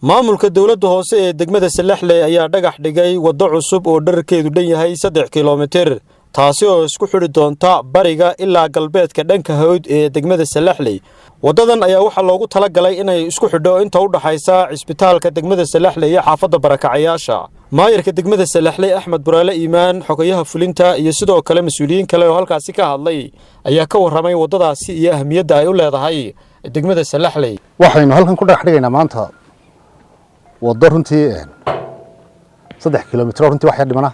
maamulka dawladda hoose ee degmada Salaxley ayaa dhagax dhigay waddo cusub oo dhererkeedu dhan yahay 3 kiiloomitir taasi oo isku xidhi doonta bariga ilaa galbeedka dhanka hawd ee degmada Salaxley. Wadadan ayaa waxa loogu talagalay inay isku xidho inta u dhaxaysa isbitaalka degmada Salaxley iyo xaafadda barakacayaasha. maayirka degmada Salaxley Axmed Buraale Iimaan xogayaha fulinta iyo sidoo kale mas'uuliyiin kale oo halkaasi ka hadlay ayaa ka warramay wadadaasi iyo ahmiyadda ay u leedahay degmada Salaxley. waxaynu halkan ku dhagax dhigaynaa maanta waddo runtii 3 kiiloomitir runtii wax yar dhimana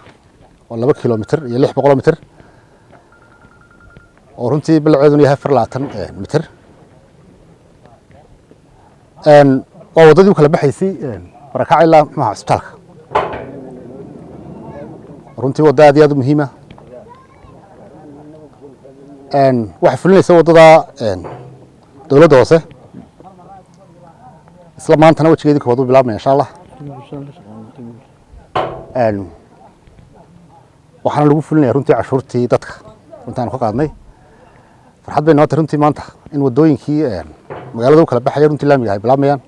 oo 2 kiiloomitir iyo 600 mitir oo runtii bilceedu yahay 24 mitir oo waddadii kala baxaysay barakac ilaa maxaa isbitaalka runtii waddo aad iyo aad muhiim ah waxa fulinaysa waddada dawladda hoose isla maantana wajigeedii koowaad u bilaabmay insha Allah waxaan lagu fulinayaa runtii cashuurtii dadka runtaan ka qaadnay farxad bay noqotay runtii maanta in wadooyinkii magaalada kala baxay runtii laamiga ay bilaabmayaan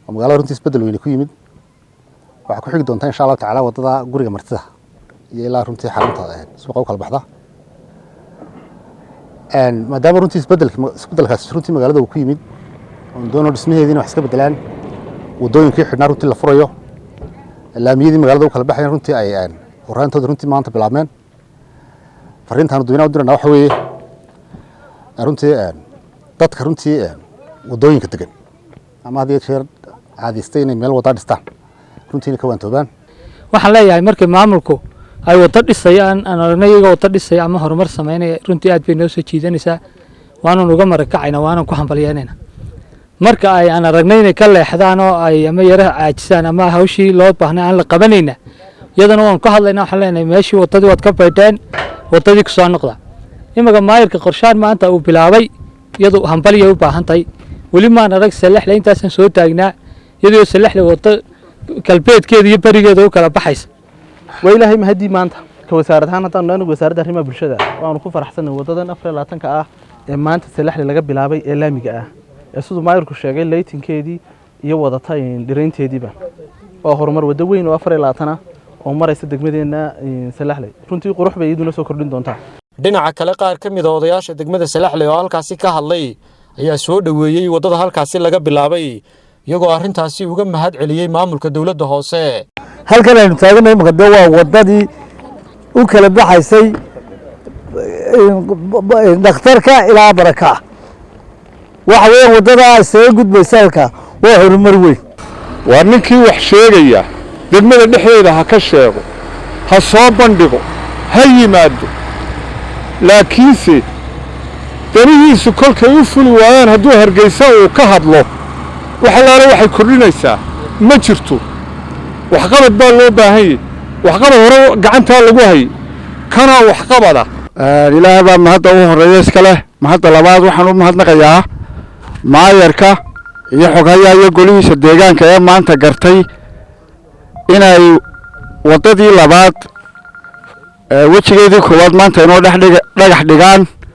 oo magaalada runtii isbedel weyn ku yimid waxa ku xigi doonta insha Allah tacaala wadada guriga martida iyo ilaa runtii xarunta suuqa kala baxda maadaama runtii isbedelkaas runtii magaalada uu ku yimid oo doono dhismaheedina wax iska bedelaan wadooyinkii xidhnaa runtii la furayo laamiyadii magaalada kala baxay runtii ay horaantooda runtii maanta bilaabmeen fariintan dadweynaha u dirana waxa weeye runtii dadka runtii wadooyinka degan ama hadii jeer caadiystay inay meel wada dhistaan runtii ka waantoobaan waxaan leeyahay markii maamulku ay wada dhisayaan aan aragnayga wada dhisay ama horumar sameynay runtii aad bay noo soo jiidanaysaa waana uga marakacayna waana ku hambalyeynayna marka ay aan aragnay ka leexdaan oo ay ama yara caajisaan ama hawshii loo baahnaa aan la qabanayna iyadana waan ka hadlaynaa waxaan leenahay meeshii wadadii wad ka baydeen wadadii ku soo noqda imaga maayirka qorshaan maanta uu bilaabay iyadoo hambalyo u baahan tahay wali ma arag Salaxley intaasan soo taagnaa iyadoo Salaxley wada galbeedkeeda iyo barigeeda u kala baxaysa way ilaahay mahadii maanta ka wasaaradahan hadaan anagu wasaaradda arrimaha bulshada waanu ku faraxsanahay wadadan 24 ka ah ee maanta Salaxley laga bilaabay ee laamiga ah sidoo maayirku sheegay laytinkeedii iyo wadata dhireynteediiba oo horumar wada weyn oo 24 ah oo maraysa degmadeena Salaxley runtii qurux bay iduna soo kordhin doontaa. dhinaca kale qaar ka mid ah odayaasha degmada Salaxley oo halkaasi ka hadlay ayaa soo dhaweeyay wadada halkaasi laga bilaabay iyagoo arintaasi uga mahad celiyay maamulka dawladda hoose. halkan aynu taaganahay magada waa wadadii u kala baxaysay dhakhtarka ilaa baraka waxa weeye wadada soo gudbaysa halka waa horumar weyn waa ninkii wax sheegaya degmada dhexdeeda ha ka sheego ha soo bandhigo ha yimaado laakiinse danihiisu kolkay u fuli waayaan hadduu hargeysa uu ka hadlo waxalaale waxay kordhinaysaa ma jirto waxqabad baa loo baahan yahay waxqabad hore gacantaa lagu hayay kana waxqabada ilaahay baa mahadda u horeeya iska leh mahadda labaad waxaan u mahadnaqayaa maayarka iyo xogayaa iyo golihiisa deegaanka ee maanta gartay inay wadadii labaad wajigeedii koowaad maanta inoo dhagax dhigaan